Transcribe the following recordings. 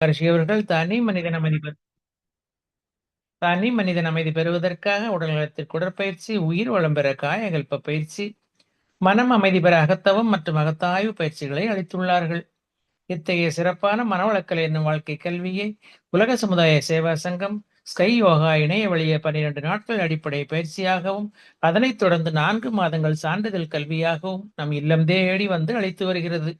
மகரிஷி அவர்கள் தனி மனிதன் அமைதி பெறுவதற்காக உடல் நலத்திற்கு உடற்பயிற்சி, உயிர் வளம் பெற காயகல்ப பயிற்சி, மனம் அமைதி பெற அகத்தவம் மற்றும் அகத்தாய்வு பயிற்சிகளை அளித்துள்ளார்கள். இத்தகைய சிறப்பான மனவளக்கலை என்னும் வாழ்க்கை கல்வியை உலக சமுதாய சேவா சங்கம் ஸ்கை யோகா இணைய வழிய 12 நாட்கள் அடிப்படை பயிற்சியாகவும், அதனைத் தொடர்ந்து 4 மாதங்கள் சான்றிதழ் கல்வியாகவும் நம் இல்லம் தேடி வந்து அளித்து வருகிறது.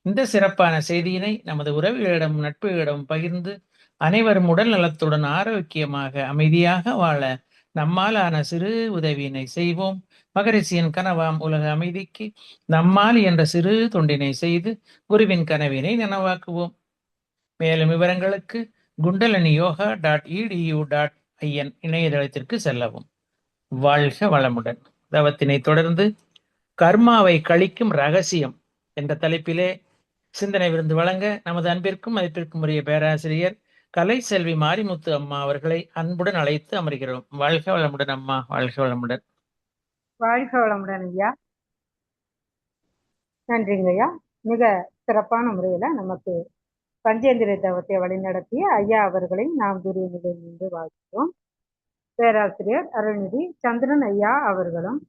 இந்த சிறப்பான செய்தியினை நமது உறவுகளிடம் நட்புகளிடம் பகிர்ந்து அனைவரும் உடல் நலத்துடன் ஆரோக்கியமாக அமைதியாக வாழ நம்மால் ஆன சிறு உதவியினை செய்வோம். மகரிஷியின் கனவாம் உலக அமைதிக்கு நம்மால் என்ற சிறு தொண்டினை செய்து குருவின் கனவினை நனவாக்குவோம். மேலும் விவரங்களுக்கு kundaliniyoga.edu.in இணையதளத்திற்கு செல்லவும். வாழ்க வளமுடன். தவத்தினை தொடர்ந்து கர்மாவை கழிக்கும் ரகசியம் என்ற தலைப்பிலே சிந்தனை விருந்து வழங்க நமது அன்பிற்கும் மதிப்பிற்கும் உரிய பேராசிரியர் கலை செல்வி மாரிமுத்து அம்மா அவர்களை அன்புடன் அழைத்து அமர்கிறோம். வாழ்க வளமுடன் அம்மா, வாழ்க வளமுடன். வாழ்க வளமுடன் ஐயா. நன்றிங்க ஐயா. மிக சிறப்பான முறையில நமக்கு பஞ்சேந்திர தவத்தை வழிநடத்திய ஐயா அவர்களை நாம் குரு நிலையிலிருந்து வாழ்த்துகிறோம். பேராசிரியர் அருள்நிதி சந்திரன் ஐயா அவர்களும்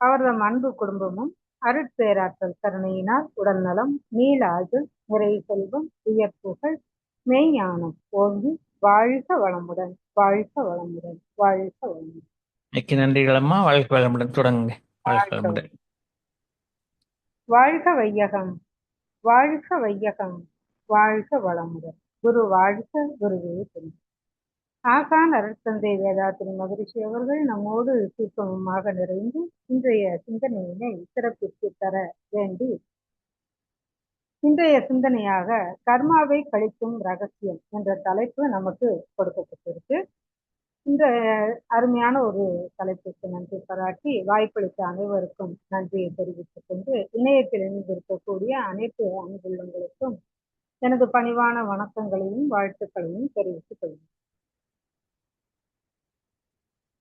அவரது அன்பு குடும்பமும் அருட்பேராற்றல் கருணையினால் உடல் நலம், நீல ஆயுள், நிறை செல்வம், உயர்ப்புகள், மெய்ஞானம் ஓங்கி வாழ்க வளமுடன், வாழ்க வளமுடன், வாழ்க வளமுடன். மிக்க நன்றிகள் அம்மா. வாழ்க வளமுடன். தொடங்குங்க. வாழ்க வளமுடன். வாழ்க வையகம், வாழ்க வையகம், வாழ்க வளமுடன். குரு வாழ்க, குருவே துணை. ஆசான் அருட்தந்தை வேதாத்திரி மகரிஷி அவர்கள் நம்மோடு தீர்க்கமாக நிறைந்து இன்றைய சிந்தனையினை சிறப்பித்து தர வேண்டி இன்றைய சிந்தனையாக கர்மாவை கழிக்கும் ரகசியம் என்ற தலைப்பு நமக்கு கொடுக்கப்பட்டிருக்கு. இந்த அருமையான ஒரு தலைப்புக்கு நன்றி பாராட்டி வாய்ப்பளித்த அனைவருக்கும் நன்றியை தெரிவித்துக் கொண்டு இணையத்தில் இணைந்திருக்கக்கூடிய அனைத்து அன்புள்ளங்களுக்கும் எனது பணிவான வணக்கங்களையும் வாழ்த்துக்களையும் தெரிவித்துக் கொள்கிறேன்.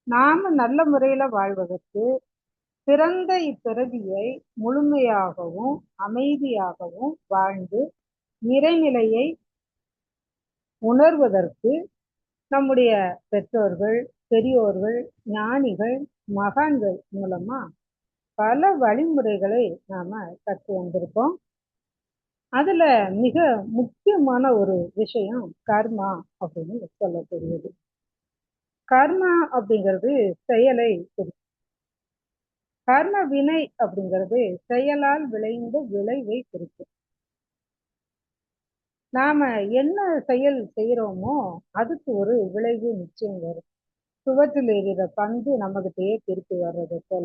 நாம நல்ல முறையில வாழ்வதற்கு பிறந்த இப்பிறவியை முழுமையாகவும் அமைதியாகவும் வாழ்ந்து இறைநிலையை உணர்வதற்கு நம்முடைய பெற்றோர்கள், பெரியோர்கள், ஞானிகள், மகான்கள் மூலமா பல வழிமுறைகளை நாம கற்று வந்திருக்கோம். அதுல மிக முக்கியமான ஒரு விஷயம் கர்மா அப்படின்னு சொல்லக்கூடியது. கர்மா அப்படிங்கிறது செயலை குறிக்கும். கர்ம வினை அப்படிங்கிறது செயலால் விளைந்த விளைவை குறிக்கும். நாம என்ன செயல் செய்யறோமோ அதுக்கு ஒரு விளைவு நிச்சயம் வரும். சுவற்றில் எறிகிற பந்து நம்மகிட்டயே திருப்பி வர்றது போல.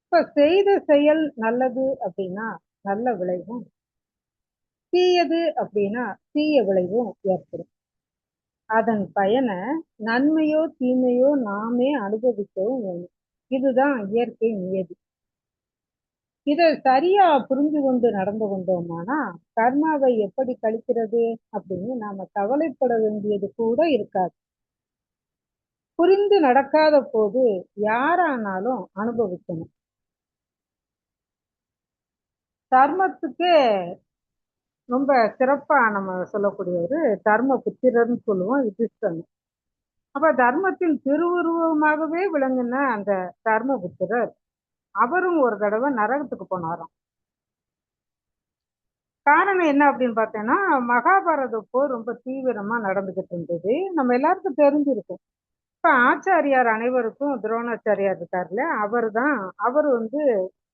இப்ப செய்த செயல் நல்லது அப்படின்னா நல்ல விளைவும், தீயது அப்படின்னா தீய விளைவும் ஏற்படும். அதன் பயனை நன்மையோ தீமையோ நாமே அனுபவிக்கவும் வேணும். இதுதான் இயற்கை நியதி. இதை சரியா புரிந்து கொண்டு நடந்து கொண்டோமானா கர்மாவை எப்படி கழிக்கிறது அப்படின்னு நாம கவலைப்பட வேண்டியது கூட இருக்காது. புரிந்து நடக்காத போது யாரானாலும் அனுபவிக்கணும். தர்மத்துக்கே ரொம்ப சிறப்பா நம்ம சொல்லக்கூடியவர் தர்ம புத்திரன்னு சொல்லுவோம் யுதிஷ்டன். அப்ப தர்மத்தின் திருவுருவமாகவே விளங்குன அந்த தர்ம புத்திரர் அவரும் ஒரு தடவை நரகத்துக்கு போனாராம். காரணம் என்ன அப்படின்னு பார்த்தேன்னா, மகாபாரத போர் ரொம்ப தீவிரமா நடந்துகிட்டு இருந்தது. நம்ம எல்லாருக்கும் தெரிஞ்சிருக்கும். இப்ப ஆச்சாரியார் அனைவருக்கும் துரோணாச்சாரியார் இருக்காருல்ல, அவர்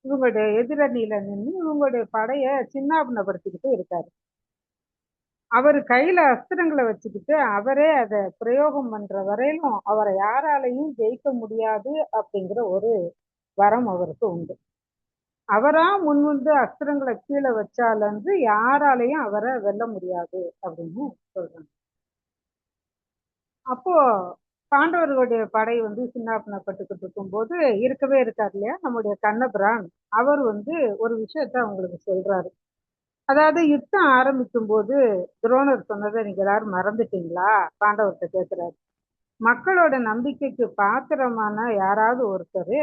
இவங்களுடைய எதிரணியில நின்று இவங்களுடைய படைய சின்னாபின்னப்படுத்திக்கிட்டு இருக்காரு. அவர் கையில அஸ்திரங்களை வச்சுக்கிட்டு அவரே அதை பிரயோகம் பண்ற வரையிலும் அவரை யாராலையும் ஜெயிக்க முடியாது அப்படிங்கிற ஒரு வரம் அவருக்கு உண்டு. அவரா முன்வந்து அஸ்திரங்களை கீழே வச்சாலன்று யாராலையும் அவரை வெல்ல முடியாது அப்படின்னு சொல்றாங்க. அப்போ பாண்டவர்களுடைய படை சின்னாபின்னப்பட்டுக்கிட்டு இருக்கும் போது இருக்கவே இருக்காரு இல்லையா நம்முடைய கண்ணபிரான். அவர் ஒரு விஷயத்த அவங்களுக்கு சொல்றாரு. அதாவது யுத்தம் ஆரம்பிக்கும் போது துரோணர் சொன்னதை நீங்க எல்லாரும் மறந்துட்டீங்களா பாண்டவர்கிட்ட கேட்கிறாரு. மக்களோட நம்பிக்கைக்கு பாத்திரமான யாராவது ஒருத்தர்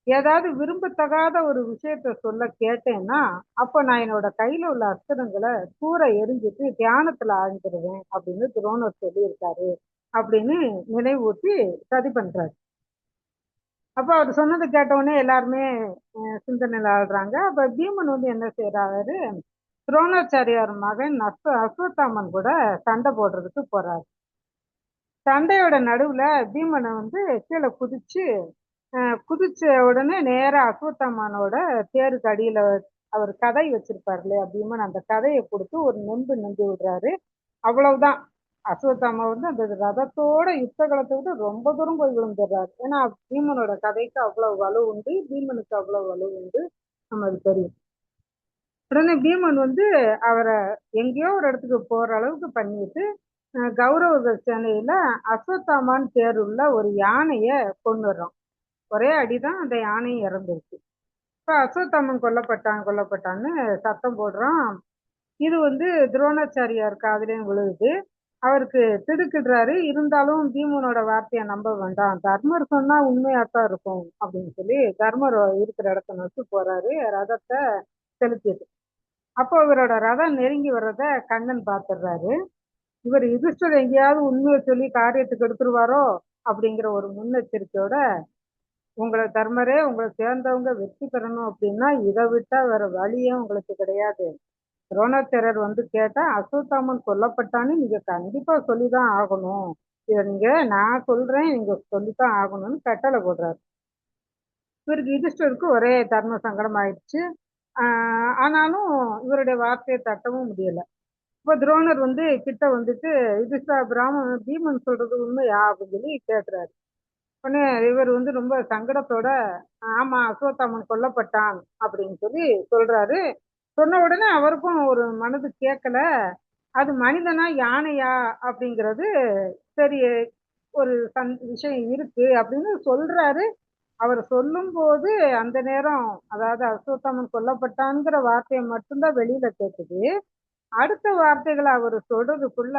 ஏதாவது விரும்பத்தகாத ஒரு விஷயத்த சொல்ல கேட்டேன்னா, அப்ப நான் என்னோட கையில உள்ள அஸ்திரங்களை தூர எறிஞ்சிட்டு தியானத்துல ஆழ்ந்துருவேன் அப்படின்னு துரோணர் சொல்லியிருக்காரு அப்படின்னு நினைவூட்டி சதி பண்றாரு. அப்ப அவர் சொன்னதை கேட்ட உடனே எல்லாருமே சிந்தனையில ஆள்றாங்க. அப்ப பீமன் வந்து என்ன செய்யறாரு, துரோணாச்சாரியார் மகன் அஸ்வத்தாமன் கூட சண்டை போடுறதுக்கு போறாரு. சண்டையோட நடுவுல பீமனை வந்து கீழே குதிச்ச உடனே நேரா அஸ்வத்தாமனோட தேருக்கு அடியில அவர் கதை வச்சிருப்பாரு இல்லையா பீமன், அந்த கதையை கொடுத்து ஒரு நொந்து விடுறாரு. அவ்வளவுதான். அஸ்வத்தாமா வந்து அந்த ரதத்தோட யுத்த களத்தை விட்டு ரொம்ப தூரம் போய் விழுந்துடுறாரு. ஏன்னா பீமனோட கதைக்கு அவ்வளவு வலு உண்டு, பீமனுக்கு அவ்வளவு வலு உண்டு, நமக்கு தெரியும். உடனே பீமன் வந்து அவரை எங்கேயோ ஒரு இடத்துக்கு போற அளவுக்கு பண்ணிட்டு கௌரவ சேனையில அஸ்வத்தாமான் பேருள்ள ஒரு யானைய கொண்டுடுறான். ஒரே அடிதான் அந்த யானை இறந்துருச்சு. இப்ப அஸ்வத்தாமன் கொல்லப்பட்டான்னு சத்தம் போடுறான். இது வந்து துரோணாச்சாரியார் காதுலயும் விழுகுது. அவருக்கு திடுக்கிடுறாரு. இருந்தாலும் பீமனோட வார்த்தையை நம்ப வேண்டாம், தர்மர் சொன்னா உண்மையாத்தான் இருக்கும் அப்படின்னு சொல்லி தர்மர் இருக்கிற இடத்த நோக்கி போறாரு ரதத்தை செலுத்திட்டு. அப்போ இவரோட ரதம் நெருங்கி வர்றத கண்ணன் பார்த்துடுறாரு. இவர் யுதிஷ்டர் எங்கேயாவது உண்மையை சொல்லி காரியத்துக்கு எடுத்துருவாரோ அப்படிங்கிற ஒரு முன்னெச்சரிக்கையோட, உங்களை தர்மரே, உங்களை சேர்ந்தவங்க வெற்றி பெறணும் அப்படின்னா இதை விட்டா வேற வழியே உங்களுக்கு கிடையாது. துரோணாச்சாரியர் வந்து கேட்டா அஸ்வத்தாமன் கொல்லப்பட்டான்னு நீங்க கண்டிப்பா சொல்லிதான் ஆகணும். இதை நான் சொல்றேன், நீங்க சொல்லித்தான் ஆகணும்னு கட்டளை போடுறாரு. இவருக்கு யுதிஷ்டருக்கு ஒரே தர்ம சங்கடம் ஆயிடுச்சு. ஆனாலும் இவருடைய வார்த்தையை தட்டவும் முடியல. இப்ப துரோணர் வந்து கிட்ட வந்துட்டு, யுதிஷ்டா, பீமன் சொல்றது உண்மையா அப்படின்னு சொல்லி கேட்கிறாரு. உடனே இவர் வந்து ரொம்ப சங்கடத்தோட, ஆமா அஸ்வத்தாமன் கொல்லப்பட்டான் அப்படின்னு சொல்லி சொல்றாரு. சொன்ன உடனே அவருக்கும் ஒரு மனது கேட்கல, அது மனிதனா யானையா அப்படிங்கிறது சரி, ஒரு விஷயம் இருக்கு அப்படின்னு சொல்றாரு. அவர் சொல்லும் போது அந்த நேரம், அதாவது அஸ்வத்தாமன் கொல்லப்பட்டான்ங்கிற வார்த்தையை மட்டும்தான் வெளியில கேட்குது. அடுத்த வார்த்தைகளை அவர் சொல்றதுக்குள்ள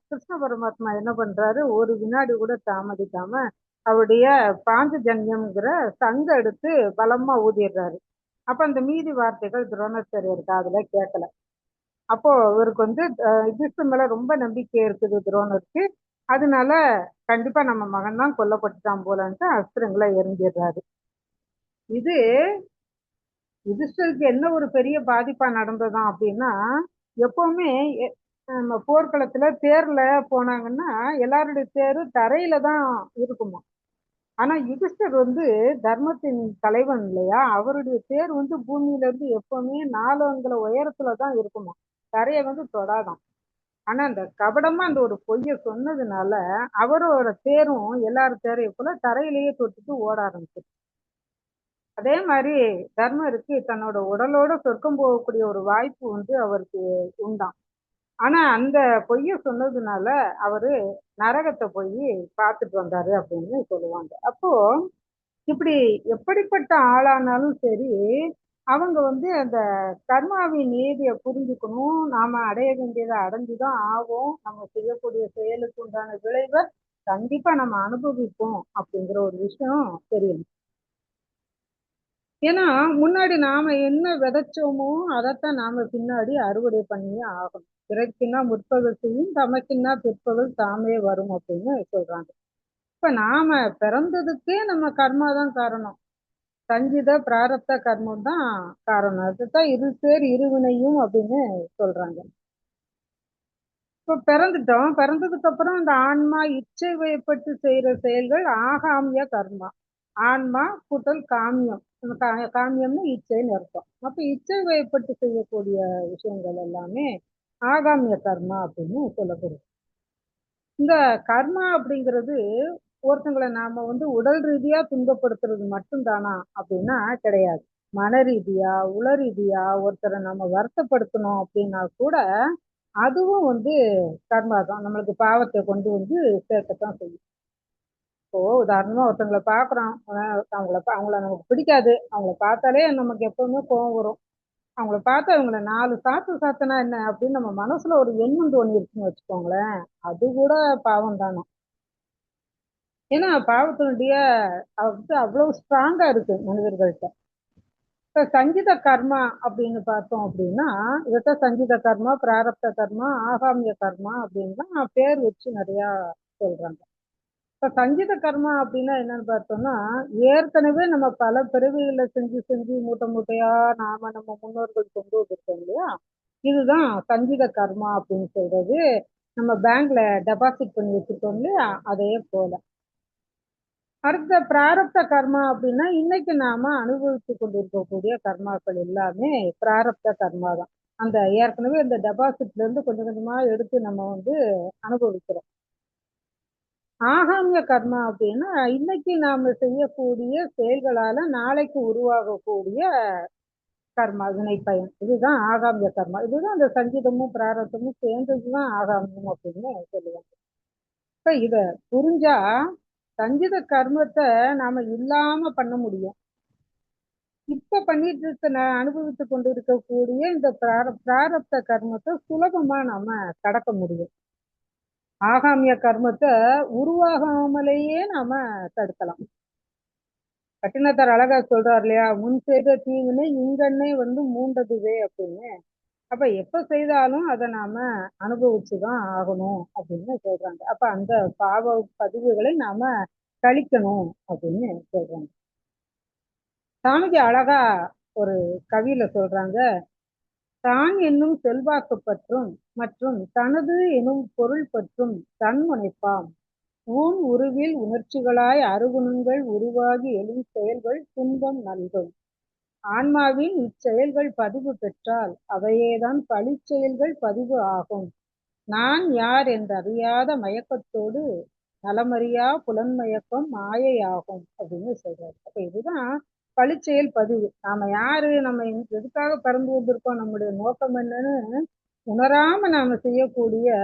கிருஷ்ண பரமாத்மா என்ன பண்றாரு, ஒரு வினாடி கூட தாமதிக்காம அவருடைய பாஞ்சஜன்யம்ங்கிற சங்க எடுத்து பலமா ஊதிடுறாரு. அப்ப அந்த மீதி வார்த்தைகள் துரோணாச்சாரியர் காதுல கேட்கல. அப்போ இவருக்கு வந்து யுதிஷ்டர் மேல ரொம்ப நம்பிக்கை இருக்குது துரோணருக்கு. அதனால கண்டிப்பா நம்ம மகன் தான் கொல்லப்பட்டுட்டான் போலன்ட்டு அஸ்திரங்களை எரிஞ்சிடுறாரு. இது யுதிஷ்டருக்கு என்ன ஒரு பெரிய பாதிப்பா நடந்ததாம் அப்படின்னா, எப்பவுமே நம்ம போர்க்களத்துல தேர்ல போனாங்கன்னா எல்லாருடைய தேரும் தரையில தான் இருக்குமா. ஆனா யுதிஷ்டர் வந்து தர்மத்தின் தலைவன் இல்லையா, அவருடைய தேர் வந்து பூமியில இருந்து எப்பவுமே 4 அங்குல உயரத்துலதான் இருக்குமா, தரையை வந்து தொடாதான். ஆனா அந்த கபடமா அந்த ஒரு பொய்ய சொன்னதுனால அவரோட தேரும் எல்லாரும் தேரையும் போல தரையிலேயே தொட்டுட்டு ஓட ஆரம்பிச்சு. அதே மாதிரி தர்மருக்கு தன்னோட உடலோட சொர்க்கம் போகக்கூடிய ஒரு வாய்ப்பு வந்து அவருக்கு உண்டாம். ஆனா அந்த பொய்ய சொன்னதுனால அவரு நரகத்தை போய் பார்த்துட்டு வந்தாரு அப்படின்னு சொல்லுவாங்க. அப்போ இப்படி எப்படிப்பட்ட ஆளானாலும் சரி, அவங்க வந்து அந்த கர்மாவின் நீதியை புரிஞ்சுக்கணும். நாம அடைய வேண்டியதை அடைஞ்சுதான் ஆகும். நம்ம செய்யக்கூடிய செயலுக்கு உண்டான விளைவை கண்டிப்பா நம்ம அனுபவிப்போம் அப்படிங்கிற ஒரு விஷயம் தெரியும். ஏன்னா முன்னாடி நாம என்ன விதைச்சோமோ அதைத்தான் நாம பின்னாடி அறுவடை பண்ணியே ஆகணும். பிறக்கின்னா முற்பகல் செய்யும், தமக்கின்னா பிற்பகல் தாமே வரும் அப்படின்னு சொல்றாங்க. இப்ப நாம பிறந்ததுக்கே நம்ம கர்மா தான் காரணம். சஞ்சித பிராரப்த கர்மம் தான் காரணம். அதுதான் இரு சேர் இருவினையும் அப்படின்னு சொல்றாங்க. இப்ப பிறந்துட்டோம். பிறந்ததுக்கு அப்புறம் அந்த ஆன்மா இச்சை வயப்பட்டு செய்யற செயல்கள் ஆகாமிய கர்மா. ஆன்மா கூட்டல் காமியம். காமியம்னு இச்சைன்னு அர்த்தம். அப்ப இச்சை வயப்பட்டு செய்யக்கூடிய விஷயங்கள் எல்லாமே ஆகாமிய கர்மா அப்படின்னு சொல்லப்படுது. இந்த கர்மா அப்படிங்கிறது ஒருத்தங்களை நாம வந்து உடல் ரீதியா துன்பப்படுத்துறது மட்டும்தானா அப்படின்னா கிடையாது. மன ரீதியா உள ரீதியா ஒருத்தரை நம்ம வருத்தப்படுத்தணும் அப்படின்னா கூட அதுவும் வந்து கர்மா தான், நம்மளுக்கு பாவத்தை கொண்டு வந்து சேர்க்கத்தான் செய்யும். இப்போ உதாரணமா ஒருத்தவங்களை பாக்குறோம், அவங்கள நமக்கு பிடிக்காது, அவங்கள பார்த்தாலே நமக்கு எப்பவுமே கோவம் வரும். அவங்கள பார்த்து அவங்கள 4 சாத்து சாத்தனா என்ன அப்படின்னு நம்ம மனசுல ஒரு எண்ணம் தோணிருச்சுன்னு வச்சுக்கோங்களேன், அது கூட பாவம் தானே. ஏன்னா பாவத்தினுடைய அவ்வளவு ஸ்ட்ராங்கா இருக்கு மனிதர்கள்ட்ட. இப்ப சங்கீத கர்மா அப்படின்னு பார்த்தோம் அப்படின்னா, இதைத்தான் சங்கீத கர்மா, பிராரப்த கர்மா, ஆகாமிய கர்மா அப்படின்னு தான் பேர் வச்சு நிறைய சொல்றாங்க. இப்ப சங்கீத கர்மா அப்படின்னா என்னன்னு பார்த்தோம்னா, ஏற்கனவே நம்ம பல பிறவிகளை செஞ்சு செஞ்சு மூட்டை மூட்டையா நாம நம்ம முன்னோர்கள் கொண்டு வந்திருக்கோம் இல்லையா, இதுதான் சங்கீத கர்மா அப்படின்னு சொல்றது. நம்ம பேங்க்ல டெபாசிட் பண்ணி வச்சிருக்கோம் இல்லையா, அதே போல. அடுத்த பிராரப்த கர்மா அப்படின்னா இன்னைக்கு நாம அனுபவித்து கொண்டிருக்கக்கூடிய கர்மாக்கள் எல்லாமே பிராரப்த கர்மா தான். அந்த ஏற்கனவே இந்த டெபாசிட்ல இருந்து கொஞ்சம் கொஞ்சமா எடுத்து நம்ம அனுபவிக்கிறோம். ஆகாமிய கர்மா அப்படின்னா இன்னைக்கு நாம செய்யக்கூடிய செயல்களால நாளைக்கு உருவாகக்கூடிய கர்மா, வினை பயன். இதுதான் ஆகாமிய கர்மா. இதுதான் அந்த சங்கீதமும் பிராரத்தமும் சேர்ந்ததுதான் ஆகாமியம் அப்படின்னு சொல்லுவாங்க. இப்ப இத புரிஞ்சா சங்கீத கர்மத்தை நாம இல்லாம பண்ண முடியும். இப்ப பண்ணிட்டு இருக்க அனுபவித்து கொண்டு இருக்கக்கூடிய இந்த பிராரப்த கர்மத்தை சுலபமா நாம கடக்க முடியும். ஆகாமிய கர்மத்தை உருவாகாமலேயே நாம தடுக்கலாம். கட்டினத்தார் அழகா சொல்றாரு இல்லையா, முன் செய்த தீவினை இங்கன்னே மூண்டதுவே அப்படின்னு. அப்ப எப்ப செய்தாலும் அதை நாம அனுபவிச்சுதான் ஆகணும் அப்படின்னு சொல்றாங்க. அப்ப அந்த பாவ பதிவுகளை நாம கழிக்கணும் அப்படின்னு சொல்றாங்க. சாமிஜி அழகா ஒரு கவியில சொல்றாங்க, தான் என்னும் செல்வாக்கு பற்றும் மற்றும் தனது எனும் பொருள் பற்றும் தன்முனைப்பாம் ஊன் உருவில் உணர்ச்சிகளாய் அருகுணங்கள் உருவாகி எழும் செயல்கள் துன்பம் நல்கும். ஆன்மாவின் இச்செயல்கள் பதிவு பெற்றால் அவையேதான் பழிச்செயல்கள் பதிவு ஆகும். நான் யார் என்றறியாத மயக்கத்தோடு நலமறியா புலன்மயக்கம் மாயையாகும் அப்படின்னு சொல்றாரு. அப்ப இதுதான் பழிச்செயல் பதிவு. நாம யாரு, நம்ம எதுக்காக பிறந்து வந்திருக்கோம், நம்முடைய நோக்கம் என்னன்னு உணராம நாம செய்யக்கூடிய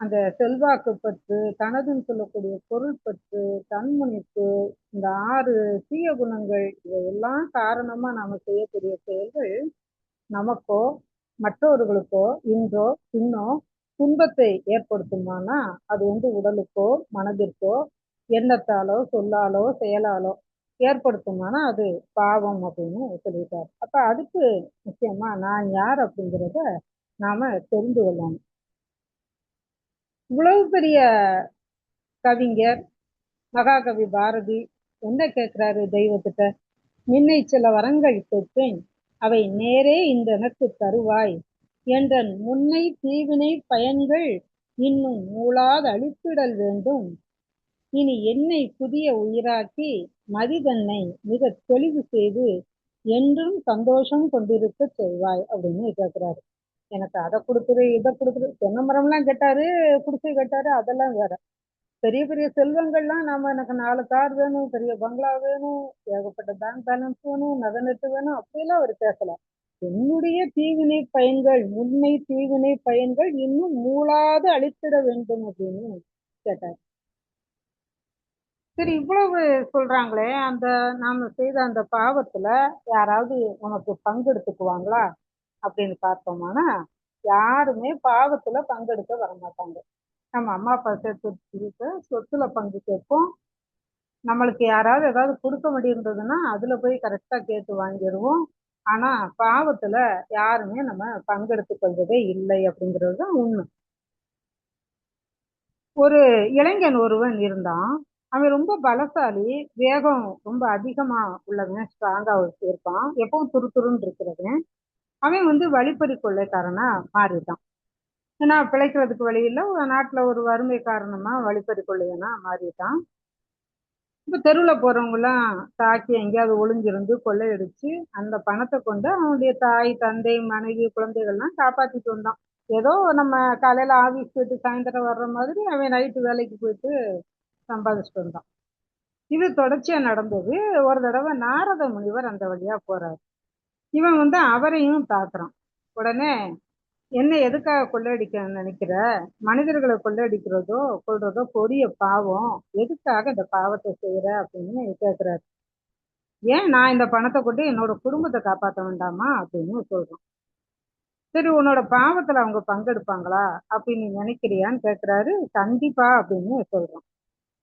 அந்த செல்வாக்கு பற்று, தனதுன்னு சொல்லக்கூடிய பொருள் பற்று, தன்முனைப்பு, இந்த 6 தீய குணங்கள், இதையெல்லாம் காரணமா நாம செய்யக்கூடிய செயல்கள் நமக்கோ மற்றவர்களுக்கோ இன்றோ பின்னோ துன்பத்தை ஏற்படுத்துமானா அது உடலுக்கோ மனதிற்கோ எண்ணத்தாலோ சொல்லாலோ செயலாலோ ஏற்படுத்துமானா அது பாவம் அப்படின்னு சொல்லிட்டாரு. அப்ப அதுக்கு முக்கியமா நான் யார் அப்படிங்கிறத நாம தெரிந்து கொள்ளணும். இவ்வளவு பெரிய கவிஞர் மகாகவி பாரதி என்ன கேட்கிறாரு தெய்வத்திட்ட, நின்னை சில வரங்கள் கேட்பேன், அவை நேரே இந்த எனக்கு தருவாய் என்றன் முன்னை தீவினை பயன்கள் இன்னும் மூளாது அழித்திடல் வேண்டும். இனி என்னை புதிய உயிராக்கி மதிதன்னை மிக தெளிவு செய்து என்றும் சந்தோஷம் கொண்டிருக்க செய்வாய் அப்படின்னு கேட்கிறாரு. எனக்கு அதை கொடுத்துரு இதை கொடுத்துரு, தென்னை மரம்லாம் கேட்டாரு, குடிசை கேட்டாரு, அதெல்லாம் வேற. பெரிய பெரிய செல்வங்கள்லாம் நாம எனக்கு 4 கார் வேணும், பெரிய பங்களா வேணும், ஏகப்பட்ட பேங்க் பேலன்ஸ் வேணும், நகை நட்டு வேணும், அப்படியெல்லாம் அவர் பேசல. என்னுடைய தீவினை பயன்கள், முன்னை தீவினை பயன்கள் இன்னும் மூளாது அழித்திட வேண்டும் அப்படின்னு கேட்டார். சரி, இவ்வளவு சொல்றாங்களே, அந்த நாம செய்த அந்த பாவத்துல யாராவது உனக்கு பங்கெடுத்துக்குவாங்களா அப்படின்னு பார்த்தோம்னா யாருமே பாவத்துல பங்கெடுக்க வரமாட்டாங்க. நம்ம அம்மா அப்பா சேர்த்து சொத்துல பங்கு கேட்போம். நம்மளுக்கு யாராவது ஏதாவது கொடுக்க வேண்டியிருந்ததுன்னா அதுல போய் கரெக்டா கேட்டு வாங்கிடுவோம். ஆனா பாவத்துல யாருமே நம்ம பங்கெடுத்துக் கொள்வதே இல்லை அப்படிங்கிறது தான் உண்மை. ஒரு இளைஞன் ஒருவன் இருந்தான். அவன் ரொம்ப பலசாலி, வேகம் ரொம்ப அதிகமா உள்ளவன், ஸ்ட்ராங்கா இருப்பான், எப்பவும் துருதுருன்னு இருக்கிறவன். அவன் வழிப்பறி கொள்ளைக்காரனா மாறிட்டான். ஏன்னா பிழைக்கிறதுக்கு வழி இல்லை, நாட்டுல ஒரு வறுமை காரணமா வழிப்பறி கொள்ளையனா மாறிட்டான். இப்ப தெருவுல போறவங்க எல்லாம் தாக்கி எங்கேயாவது ஒளிஞ்சிருந்து கொள்ளையடிச்சு அந்த பணத்தை கொண்டு அவனுடைய தாய் தந்தை மனைவி குழந்தைகள்லாம் காப்பாத்திட்டு வந்தான். ஏதோ நம்ம காலையில ஆபீஸ் போயிட்டு சாயந்தரம் வர்ற மாதிரி அவன் நைட்டு வேலைக்கு போயிட்டு சம்பாதிச்சுட்டு வந்தான். இது தொடர்ச்சியா நடந்தது. ஒரு தடவை நாரத முனிவர் அந்த வழியா போறாரு. இவன் அவரையும் தாக்குறான். உடனே என்ன எதுக்காக கொள்ளையடிக்க நினைக்கிற, மனிதர்களை கொள்ளையடிக்கிறதோ கொள்றதோ கொடிய பாவம், எதுக்காக இந்த பாவத்தை செய்யற அப்படின்னு கேட்கிறாரு. ஏன் நான் இந்த பணத்தை கொண்டு என்னோட குடும்பத்தை காப்பாற்ற வேண்டாமா அப்படின்னு சொல்றான். சரி, உன்னோட பாவத்துல அவங்க பங்கெடுப்பாங்களா அப்படின்னு நீ நினைக்கிறியான்னு கேட்கிறாரு. கண்டிப்பா அப்படின்னு சொல்றான்.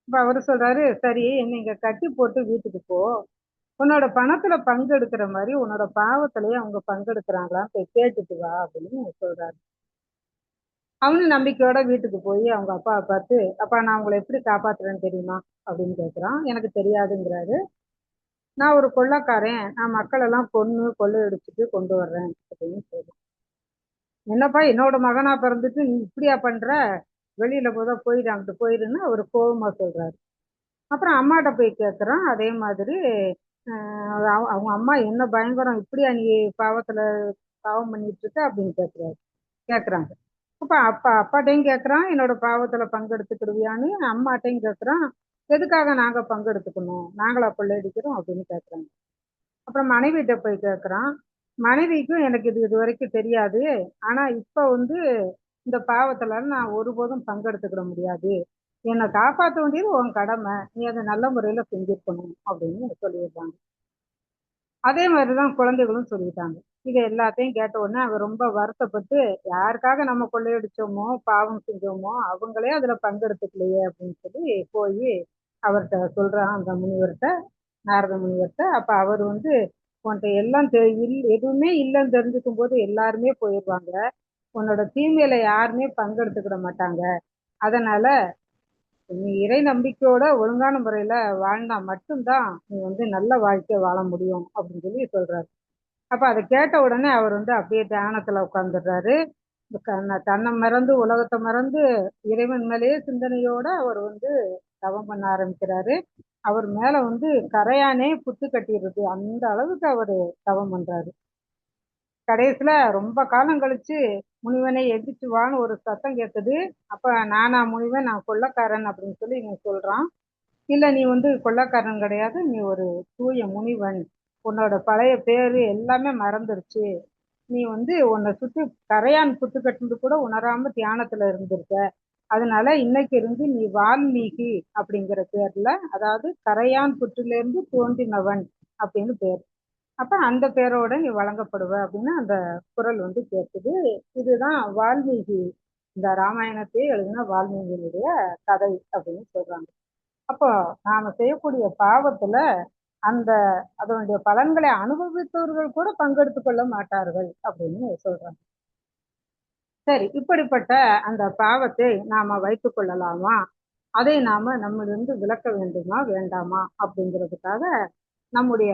இப்ப அவரு சொல்றாரு, சரி நீங்க கட்டி போட்டு வீட்டுக்கு போ. உன்னோட பணத்துல பங்கெடுக்கிற மாதிரி உன்னோட பாவத்திலேயே அவங்க பங்கெடுக்கிறாங்களான்னு போய் கேட்டுட்டு வா அப்படின்னு சொல்றாரு. அவனும் நம்பிக்கையோட வீட்டுக்கு போய் அவங்க அப்பாவை பார்த்து, அப்பா நான் உங்களை எப்படி காப்பாத்துறேன்னு தெரியுமா அப்படின்னு கேட்கிறான். எனக்கு தெரியாதுங்கிறாரு. நான் ஒரு கொள்ளைக்காரன், நான் மக்கள் எல்லாம் கொன்னு கொள்ளையடிச்சிட்டு கொண்டு வர்றேன் அப்படின்னு சொல்றேன். என்னப்பா என்னோட மகனா பிறந்துட்டு நீ இப்படியா பண்ற, வெளியில போதா போயிடு, அங்கிட்டு போயிருன்னு அவர் கோபமா சொல்றாரு. அப்புறம் அம்மாட்ட போய் கேட்குறான் அதே மாதிரி. அவங்க அம்மா என்ன பயங்கரம், இப்படியா நீ பாவத்துல பாவம் பண்ணிட்டு இருக்க அப்படின்னு கேட்குறாங்க. அப்ப அப்பா அப்பாட்டையும் கேட்குறான் என்னோட பாவத்துல பங்கெடுத்துக்கிடுவியான்னு, அம்மாட்டையும் கேட்குறான் எதுக்காக நாங்க பங்கெடுத்துக்கணும், நாங்களா கொள்ளையடிக்கிறோம் அப்படின்னு கேட்குறாங்க. அப்புறம் மனைவிட்ட போய் கேட்குறான். மனைவிக்கும் எனக்கு இது இது வரைக்கும் தெரியாது, ஆனா இப்ப வந்து இந்த பாவத்துல நான் ஒருபோதும் பங்கெடுத்துக்கிட முடியாது, என்னை காப்பாற்ற வேண்டியது உன் கடமை, நீ அதை நல்ல முறையில செஞ்சிருக்கணும் அப்படின்னு சொல்லிடுறாங்க. அதே மாதிரிதான் குழந்தைகளும் சொல்லிட்டாங்க. இது எல்லாத்தையும் கேட்ட உடனே அவர் ரொம்ப வருத்தப்பட்டு, யாருக்காக நம்ம கொள்ளையடிச்சோமோ பாவம் செஞ்சோமோ அவங்களே அதுல பங்கெடுத்துக்கலையே அப்படின்னு சொல்லி போய் அவர்கிட்ட சொல்றான், அந்த முனிவர்கிட்ட, நாரத முனிவர்கிட்ட. அப்ப அவர் வந்து உன்கிட்ட எல்லாம் எதுவுமே இல்லைன்னு தெரிஞ்சுக்கும் போது எல்லாருமே போயிடுவாங்க, உன்னோட தீமையில யாருமே பங்கெடுத்துக்கிட மாட்டாங்க, அதனால நீ இறை நம்பிக்கையோட ஒழுங்கான முறையில வாழ்ந்தா மட்டும்தான் நீ வந்து நல்ல வாழ்க்கைய வாழ முடியும் அப்படின்னு சொல்லி சொல்றாரு. அப்ப அதை கேட்ட உடனே அவர் வந்து அப்படியே தியானத்துல உட்கார்ந்துடுறாரு. தன்னை மறந்து உலகத்தை மறந்து இறைவன் மேலேயே சிந்தனையோட அவர் வந்து தவம் பண்ண ஆரம்பிக்கிறாரு. அவர் மேல வந்து கரையானே புத்து கட்டிடுது, அந்த அளவுக்கு அவரு தவம் பண்றாரு. கடைசியில ரொம்ப காலம் கழிச்சு முனிவனை எந்திரிச்சு வான்னு ஒரு சத்தம் கேட்குது. அப்ப நானா முனிவன், நான் கொள்ளைக்காரன் அப்படின்னு சொல்லி இவன் சொல்றான். இல்ல நீ வந்து கொள்ளைக்காரன் கிடையாது, நீ ஒரு தூய முனிவன், உன்னோட பழைய பேரு எல்லாமே மறந்துருச்சு, நீ வந்து உன்னை சுத்தி கரையான் புத்து கட்டுறது கூட உணராம தியானத்துல இருந்திருக்க, அதனால இன்னைக்கு இருந்து நீ வால்மீகி அப்படிங்கிற பேர்ல, அதாவது கரையான் புற்றில இருந்து தோன்றினவன் அப்படின்னு பேர், அப்ப அந்த பேரோட நீ வழங்கப்படுவ அப்படின்னு அந்த குரல் வந்து கேட்குது. இதுதான் வால்மீகி, இந்த ராமாயணத்தை எழுதின வால்மீகியினுடைய கதை அப்படின்னு சொல்றாங்க. அப்போ நாம செய்யக்கூடிய பாவத்துல அந்த அதனுடைய பலன்களை அனுபவித்தவர்கள் கூட பங்கெடுத்து கொள்ள மாட்டார்கள் அப்படின்னு சொல்றாங்க. சரி, இப்படிப்பட்ட அந்த பாவத்தை நாம வைத்துக் கொள்ளலாமா, அதை நாம நம்மிலிருந்து விலக்க வேண்டுமா வேண்டாமா அப்படிங்கிறதுக்காக நம்முடைய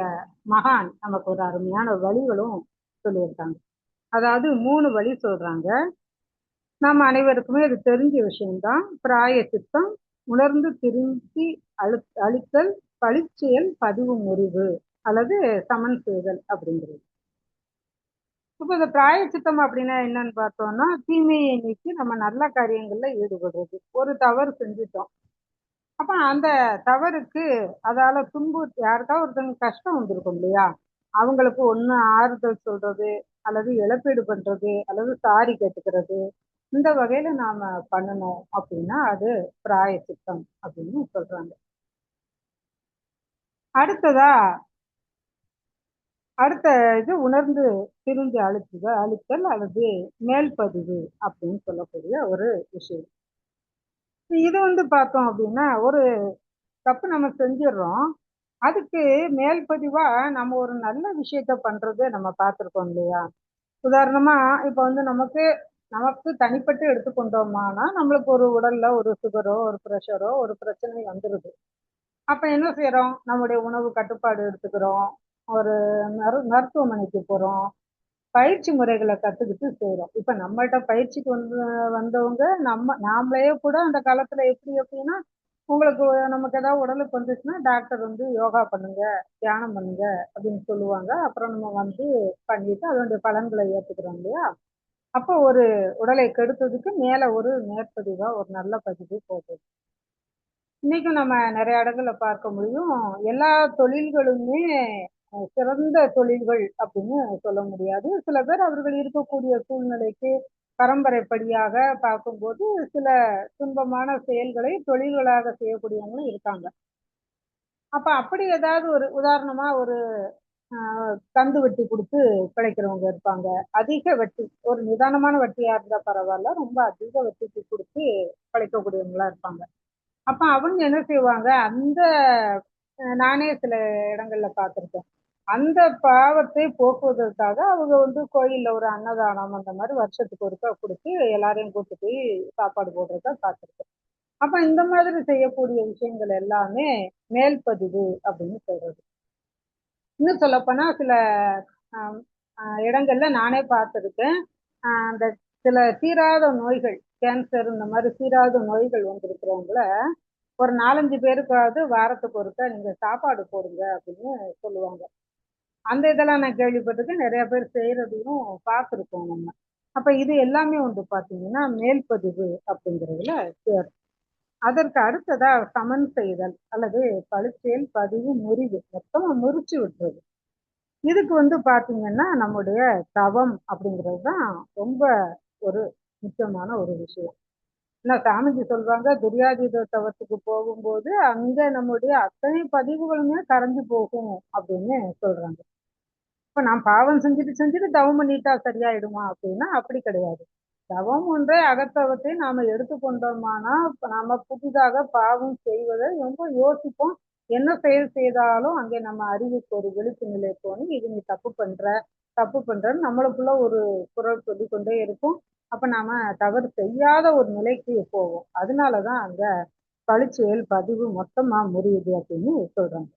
மகான் நமக்கு ஒரு அருமையான வழிகளும் சொல்லியிருக்காங்க. அதாவது 3 வழி சொல்றாங்க. நம்ம அனைவருக்குமே இது தெரிஞ்ச விஷயம்தான். பிராய சித்தம், உணர்ந்து திரும்பி அழித்தல், பழிச்செயல், பதிவு முறிவு அல்லது சமன் செய்தல் அப்படிங்கிறது. இப்ப இந்த பிராய சித்தம் அப்படின்னா என்னன்னு பார்த்தோம்னா, தீமையை நீக்கி நம்ம நல்ல காரியங்கள்ல ஈடுபடுறது. ஒரு தவறு செஞ்சுட்டோம், அப்ப அந்த தவறுக்கு அதால யாருக்காவது ஒருத்தவங்க கஷ்டம் வந்திருக்கும் இல்லையா, அவங்களுக்கு ஒண்ணு ஆறுதல் சொல்றது அல்லது இழப்பீடு பண்றது அல்லது சாரி கேட்டுக்கிறது, இந்த வகையில நாம பண்ணணும் அப்படின்னா அது பிராயச்சித்தம் அப்படின்னு சொல்றாங்க. அடுத்ததா அடுத்த இது உணர்ந்து திரிஞ்சு அழித்தல் அல்லது மேல்பதிவு அப்படின்னு சொல்லக்கூடிய ஒரு விஷயம். இது வந்து பார்த்தோம் அப்படின்னா ஒரு தப்பு நம்ம செஞ்சிடறோம், அதுக்கு மேல்பதிவா நம்ம ஒரு நல்ல விஷயத்த பண்றது நம்ம பார்த்துருக்கோம் இல்லையா. உதாரணமா இப்ப வந்து நமக்கு நமக்கு தனிப்பட்டு எடுத்துக்கொண்டோமானா நம்மளுக்கு ஒரு உடல்ல ஒரு சுகரோ ஒரு ப்ரெஷரோ ஒரு பிரச்சனை வந்துருது. அப்ப என்ன செய்யறோம், நம்முடைய உணவு கட்டுப்பாடு எடுத்துக்கிறோம், ஒரு மருத்துவமனைக்கு போறோம், பயிற்சி முறைகளை கத்துக்கிட்டு செய்யறோம். இப்ப நம்மள்ட்ட பயிற்சிக்கு வந்தவங்க நாமளே கூட அந்த காலத்துல எப்படி அப்படின்னா, உங்களுக்கு நமக்கு ஏதாவது உடலுக்கு வந்துச்சுன்னா டாக்டர் வந்து யோகா பண்ணுங்க, தியானம் பண்ணுங்க அப்படின்னு சொல்லுவாங்க. அப்புறம் நம்ம வந்து பண்ணிட்டு அதனுடைய பலன்களை ஏற்றுக்கிறோம் இல்லையா. அப்போ ஒரு உடலை கெடுத்ததுக்கு மேல ஒரு மேற்பதிவா ஒரு நல்ல பதிவு போடுறது. இன்னைக்கும் நம்ம நிறைய இடங்கள்ல பார்க்க முடியும். எல்லா தொழில்களுமே சிறந்த தொழில்கள் அப்படின்னு சொல்ல முடியாது. சில பேர் அவர்கள் இருக்கக்கூடிய சூழ்நிலைக்கு பரம்பரைப்படியாக பார்க்கும்போது சில துன்பமான செயல்களை தொழில்களாக செய்யக்கூடியவங்களும் இருக்காங்க. அப்ப அப்படி ஏதாவது ஒரு உதாரணமா ஒரு கந்து வட்டி கொடுத்து பிழைக்கிறவங்க இருப்பாங்க. அதிக வட்டி, ஒரு நிதானமான வட்டியா இருந்தா பரவாயில்ல, ரொம்ப அதிக வட்டிக்கு கொடுத்து பிழைக்கக்கூடியவங்களா இருப்பாங்க. அப்ப அவங்க என்ன செய்வாங்க, அந்த நானே சில இடங்கள்ல பார்த்திருக்கேன். அந்த பாவத்தை போக்குவதற்காக அவங்க வந்து கோயில்ல ஒரு அன்னதானம் அந்த மாதிரி வருஷத்துக்கு ஒருக்கா கொடுத்து எல்லாரையும் கூட்டு போய் சாப்பாடு போடுறத பார்த்திருக்கேன். அப்ப இந்த மாதிரி செய்யக்கூடிய விஷயங்கள் எல்லாமே மேல்பதிவு அப்படின்னு சொல்றது. இன்னும் சொல்லப்போனா சில ஆம், இடங்கள்ல நானே பார்த்திருக்கேன். அந்த சில தீராத நோய்கள், கேன்சர் இந்த மாதிரி தீராத நோய்கள் வந்திருக்கிறவங்கள ஒரு 4-5 பேருக்காவது வாரத்துக்கு ஒருக்கா நீங்க சாப்பாடு போடுங்க அப்படின்னு சொல்லுவாங்க. அந்த இதெல்லாம் நான் கேள்விப்பட்டிருக்கேன். நிறைய பேர் செய்யறதையும் பார்த்துருக்கோம் நம்ம. அப்ப இது எல்லாமே வந்து பாத்தீங்கன்னா மேல்பதிவு அப்படிங்கிறதுல சேரும். அதற்கு அடுத்ததா சமன் செய்தல் அல்லது பழிச்செயல் பதிவு முறிவு மொத்தமா முறிச்சு விட்டுறது. இதுக்கு வந்து பாத்தீங்கன்னா நம்முடைய தவம் அப்படிங்கிறது தான் ரொம்ப ஒரு முக்கியமான ஒரு விஷயம். என்ன சாமிஜி சொல்றாங்க, துரியாதீத தவத்துக்கு போகும்போது அங்க நம்முடைய அத்தனை பதிவுகளுமே கரைஞ்சு போகும் அப்படின்னு சொல்றாங்க. இப்ப நான் பாவம் செஞ்சுட்டு செஞ்சுட்டு தவம் பண்ணிட்டா சரியாயிடுமா அப்படின்னா அப்படி கிடையாது. தவம் ஒன்றே அகத்தவத்தை நாம எடுத்துக்கொண்டோமானா இப்ப நாம புதிதாக பாவம் செய்வதை ரொம்ப யோசிப்போம். என்ன செயல் செய்தாலும் அங்கே நம்ம அறிவுக்கு ஒரு விழிப்பு நிலை தோணி இது நீ தப்பு பண்ற தப்பு பண்றன்னு நம்மளுக்குள்ள ஒரு குரல் சொல்லிக் கொண்டே இருக்கும். அப்ப நாம தவறு செய்யாத ஒரு நிலைக்கு போவோம். அதனாலதான் அங்க பழிச்செயல் பதிவு மொத்தமா முறியுது அப்படின்னு சொல்றாங்க.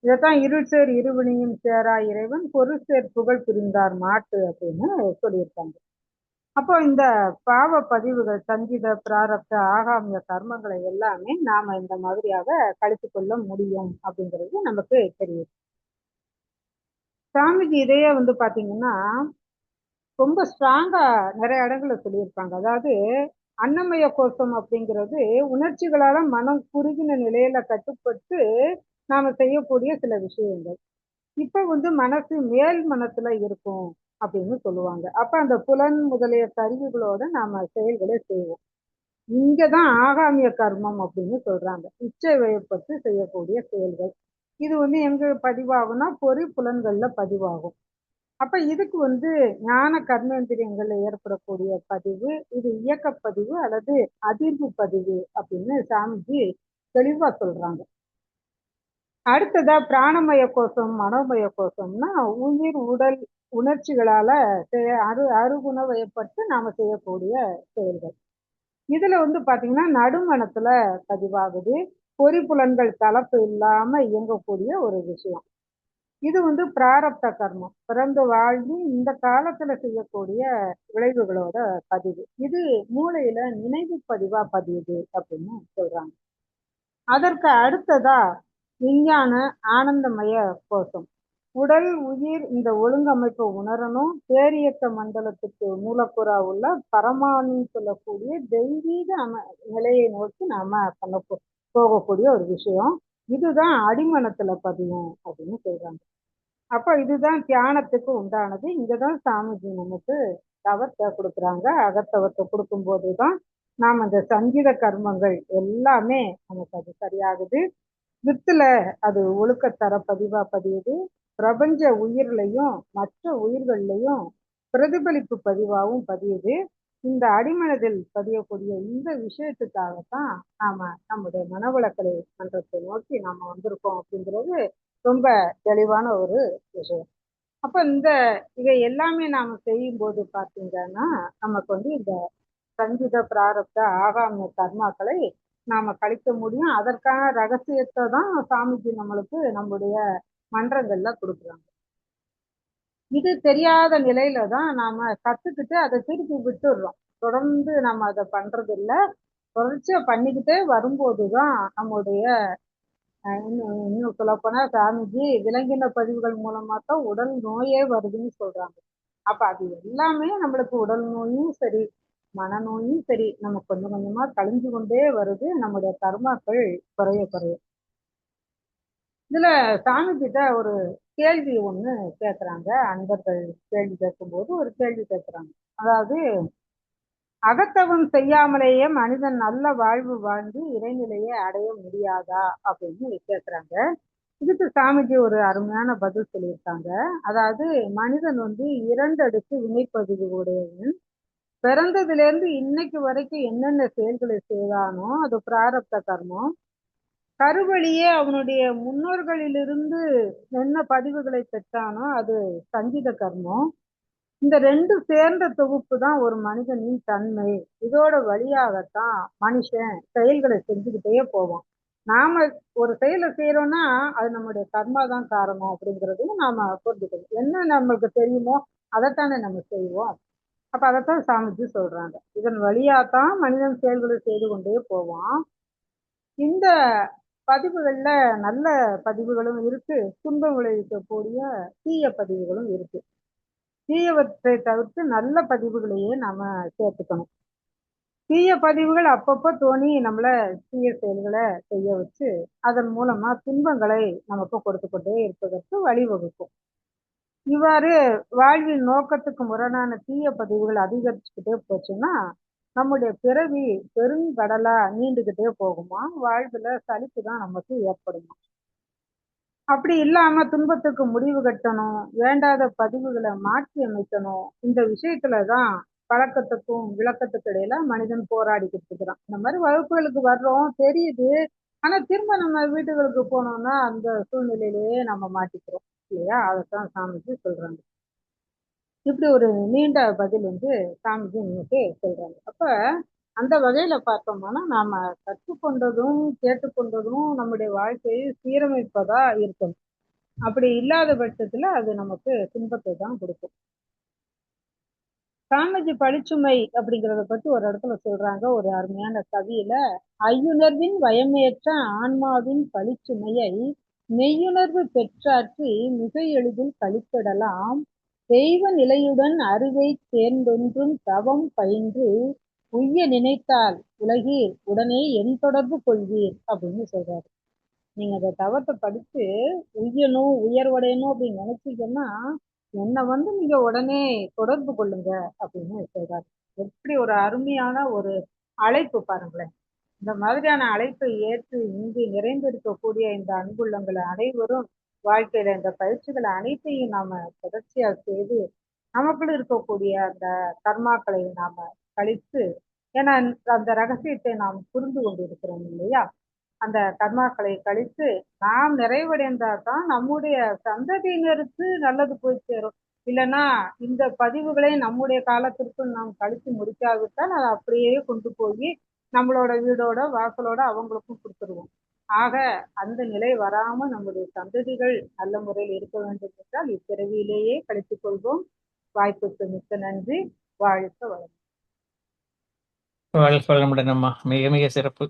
இதைத்தான் இருள் சேர் இருவினையும் சேரா இறைவன் பொருள் சேர் புகழ் புரிந்தார் மாட்டு அப்படின்னு சொல்லியிருக்காங்க. அப்போ இந்த பாவ பதிவுகள் சஞ்சித பிராரப்த ஆகாமிய கர்மங்களை எல்லாமே நாம இந்த மாதிரியாக கழித்து கொள்ள முடியும் அப்படிங்கிறது நமக்கு தெரியும். சாமிஜி இதையே வந்து பாத்தீங்கன்னா ரொம்ப ஸ்ட்ராங்கா நிறைய இடங்கள்ல சொல்லியிருப்பாங்க. அதாவது அன்னமய கோஷம் அப்படிங்கிறது உணர்ச்சிகளால மனம் குறுகின நிலையில கட்டுப்பட்டு நாம செய்யக்கூடிய சில விஷயங்கள். இப்ப வந்து மனசு மேல் மனசுல இருக்கும் அப்படின்னு சொல்லுவாங்க. அப்ப அந்த புலன் முதலிய கருவிகளோட நாம செயல்களை செய்வோம். இங்கதான் ஆகாமிய கர்மம் அப்படின்னு சொல்றாங்க. இச்சை வயப்பட்டு செய்யக்கூடிய செயல்கள். இது வந்து எங்க பதிவாகும்னா பொறி புலன்கள்ல பதிவாகும். அப்ப இதுக்கு வந்து ஞான கர்மேந்திரியங்கள்ல ஏற்படக்கூடிய பதிவு, இது இயக்க பதிவு அல்லது அதிர்வு பதிவு அப்படின்னு சாமிஜி தெளிவா சொல்றாங்க. அடுத்ததா பிராணமய கோஷம் மனோமய கோஷம்னா உயிர் உடல் உணர்ச்சிகளால அருகுணவயப்பட்டு நாம செய்யக்கூடிய செயல்கள். இதுல வந்து பாத்தீங்கன்னா நடுமணத்துல பதிவாகுது. பொறிப்புலன்கள் கலப்பு இல்லாம இயங்கக்கூடிய ஒரு விஷயம். இது வந்து பிராரப்த கர்மம், பிறந்து வாழ்ந்து இந்த காலத்துல செய்யக்கூடிய விளைவுகளோட பதிவு. இது மூளையில நினைவு பதிவா பதியுது அப்படின்னு சொல்றாங்க. அதற்கு அடுத்ததா விஞ்ஞான ஆனந்தமய கோஷம். உடல் உயிர் இந்த ஒழுங்கமைப்பை உணரணும். பேரியக்க மண்டலத்துக்கு மூலக்கூறா உள்ள பரமானு சொல்லக்கூடிய தெய்வீக நிலையை நோக்கி நாம போகக்கூடிய ஒரு விஷயம். இதுதான் அடிமனத்துல பதியும் அப்படின்னு சொல்றாங்க. அப்ப இதுதான் தியானத்துக்கு உண்டானது. இங்கதான் சாமிஜி நமக்கு தவத்தை கொடுக்குறாங்க. அகத்தவத்தை கொடுக்கும் போதுதான் நாம் அந்த சங்கீத கர்மங்கள் எல்லாமே நமக்கு அது சரியாகுது. வித்துல அது ஒழுக்கத்தர பதிவா பதியுது. பிரபஞ்ச உயிர்லையும் மற்ற உயிர்கள்லையும் பிரதிபலிப்பு பதிவாகவும் பதியுது. இந்த அடிமனதில் பதியக்கூடிய இந்த விஷயத்துக்காகத்தான் நாம நம்முடைய மனவளக்கலை மன்றத்தை நோக்கி நாம வந்திருக்கோம் அப்படிங்கிறது ரொம்ப தெளிவான ஒரு விஷயம். அப்ப இதை எல்லாமே நாம செய்யும் போது பாத்தீங்கன்னா நமக்கு வந்து இந்த சஞ்சித பிராரப்த ஆகாமிய கர்மாக்களை நாம கழிக்க முடியும். அதற்கான ரகசியத்தை தான் சாமிஜி நம்மளுக்கு நம்முடைய மன்றங்கள்ல கொடுக்குறாங்க. இது தெரியாத நிலையில தான் நாம கத்துக்கிட்டு அதை திருப்பி விட்டுடுறோம். தொடர்ந்து நம்ம அதை பண்றது இல்ல. தொடர்ச்சியா பண்ணிக்கிட்டே வரும்போதுதான் நம்முடைய இன்னும் சொல்லப்போனா சாமிஜி விலங்கின பதிவுகள் மூலமா தான் உடல் நோயே வருதுன்னு சொல்றாங்க. அப்ப அது எல்லாமே நம்மளுக்கு உடல் நோயும் சரி மனநோயும் சரி நம்ம கொஞ்சம் கொஞ்சமா கழிஞ்சு கொண்டே வருது. நம்முடைய கர்மாக்கள் குறைய குறைய. இதுல சாமி கிட்ட ஒரு கேள்வி ஒண்ணு கேக்குறாங்க. அன்பர்கள் கேள்வி கேட்கும்போது ஒரு கேள்வி கேட்கிறாங்க. அதாவது அகத்தவம் செய்யாமலேயே மனிதன் நல்ல வாழ்வு வாழ்ந்து இறைநிலையை அடைய முடியாதா அப்படின்னு கேக்குறாங்க. இதுக்கு சாமிஜி ஒரு அருமையான பதில் சொல்லியிருக்காங்க. அதாவது மனிதன் வந்து 2 அடுக்கு வினைப்பதிவு உடையவன். பிறந்ததுல இருந்து இன்னைக்கு வரைக்கும் என்னென்ன செயல்களை செய்தானோ அது பிராரப்த கர்மம். கருவழியே அவனுடைய முன்னோர்களிலிருந்து என்ன பதிவுகளை பெற்றானோ அது சஞ்சித கர்மம். இந்த ரெண்டு சேர்ந்த தொகுப்பு தான் ஒரு மனிதனின் தன்மை. இதோட வழியாகத்தான் மனுஷன் செயல்களை செஞ்சுக்கிட்டே போவான். நாம ஒரு செயலை செய்யறோம்னா அது நம்முடைய கர்மா தான் காரணம் அப்படிங்கிறதையும் நாம புரிஞ்சுக்கணும். என்ன நம்மளுக்கு தெரியுமோ அதைத்தானே நம்ம செய்வோம். அப்ப அதைத்தான் சாமிஜி சொல்றாங்க. இதன் வழியாத்தான் மனிதன் செயல்களை செய்து கொண்டே போவான். இந்த பதிவுகள்ல நல்ல பதிவுகளும் இருக்கு, துன்பம் விளைவிக்கக்கூடிய தீய பதிவுகளும் இருக்கு. தீயவற்றை தவிர்த்து நல்ல பதிவுகளையே நாம சேர்த்துக்கணும். தீய பதிவுகள் அப்பப்போ தோணி நம்மள தீய செயல்களை செய்ய வச்சு அதன் மூலமா துன்பங்களை நமக்கு கொடுத்து கொண்டே இருப்பதற்கு வழிவகுக்கும். இவ்வாறு வாழ்வின் நோக்கத்துக்கு முரணான தீய பதிவுகள் அதிகரிச்சுக்கிட்டே போச்சுன்னா நம்முடைய பிறவி பெருங்கடலா நீண்டுகிட்டே போகுமா, வாழ்வுல சலிப்பு தான் நமக்கு ஏற்படுமா. அப்படி இல்லாம துன்பத்துக்கு முடிவு கட்டணும், வேண்டாத பதிவுகளை மாற்றி அமைக்கணும். இந்த விஷயத்துலதான் பழக்கத்துக்கும் விளக்கத்துக்கு இடையில மனிதன் போராடிக்கிட்டு இருக்கிறான். இந்த மாதிரி வகுப்புகளுக்கு வர்றோம் தெரியுது, ஆனா திரும்ப நம்ம வீட்டுகளுக்கு போனோம்னா அந்த சூழ்நிலையிலேயே நம்ம மாட்டிக்கிறோம் இல்லையா. அதைத்தான் சாமிஜி சொல்றாங்க. இப்படி ஒரு நீண்ட பதில் சாமிஜி இன்னைக்கு சொல்றாங்க. அப்ப அந்த வகையில பார்த்தோம்னா நாம கற்றுக்கொண்டதும் கேட்டுக்கொண்டதும் நம்முடைய வாழ்க்கையை சீரமைப்பதா இருக்கணும். அப்படி இல்லாத பட்சத்துல அது நமக்கு துன்பத்தை தான் கொடுக்கும். சாமிஜி பழிச்சுமை அப்படிங்கிறத பத்தி ஒரு இடத்துல சொல்றாங்க, ஒரு அருமையான கவியில. ஐயுணர்வின் வயமேற்ற ஆன்மாவின் பழிச்சுமையை மெய்யுணர்வு பெற்றாற்றி மிக எளிதில் கழித்திடலாம். தெய்வ நிலையுடன் அறிவை தேர்ந்தொன்றும் தவம் பயின்று உய்ய நினைத்தால் உலகீர் உடனே என் தொடர்பு கொள்வீர் அப்படின்னு சொல்றாரு. நீங்க அந்த தவத்தை படிச்சு உய்யணும் உயர்வடையணும் அப்படின்னு நினைச்சீங்கன்னா என்னை நீங்க உடனே தொடர்பு கொள்ளுங்க அப்படின்னு சொல்றாரு. எப்படி ஒரு அருமையான ஒரு அழைப்பு பாருங்களேன். இந்த மாதிரியான அழைப்பை ஏற்று இங்கு நிறைந்திருக்கக்கூடிய இந்த அன்புள்ளங்களை அனைவரும் வாழ்க்கையில இந்த பயிற்சிகளை அனைத்தையும் நாம தொடர்ச்சியா செய்து நமக்குள்ள இருக்கக்கூடிய அந்த கர்மாக்களை நாம கழித்து, ஏன்னா அந்த ரகசியத்தை நாம் புரிந்து கொண்டு இருக்கிறோம் இல்லையா. அந்த கர்மாக்களை கழித்து நாம் நிறைவடைந்தாதான் நம்முடைய சந்ததியினருக்கு நல்லது போய் சேரும். இல்லைன்னா இந்த பதிவுகளை நம்முடைய காலத்திற்குள் நாம் கழித்து முடிக்காவிட்டால் அதை அப்படியே கொண்டு போய் நம்மளோட வீடோட வாசலோட அவங்களுக்கும் கொடுத்துருவோம். ஆக அந்த நிலை வராம நம்முடைய சந்ததிகள் நல்ல முறையில் இருக்க வேண்டும் என்றால் இப்பிறவியிலேயே கழித்துக் கொள்வோம். வாய்ப்புக்கு மிக்க நன்றி. வாழ்க வளம். வாழ்க வளமுடன் அம்மா. மிக மிக சிறப்பு.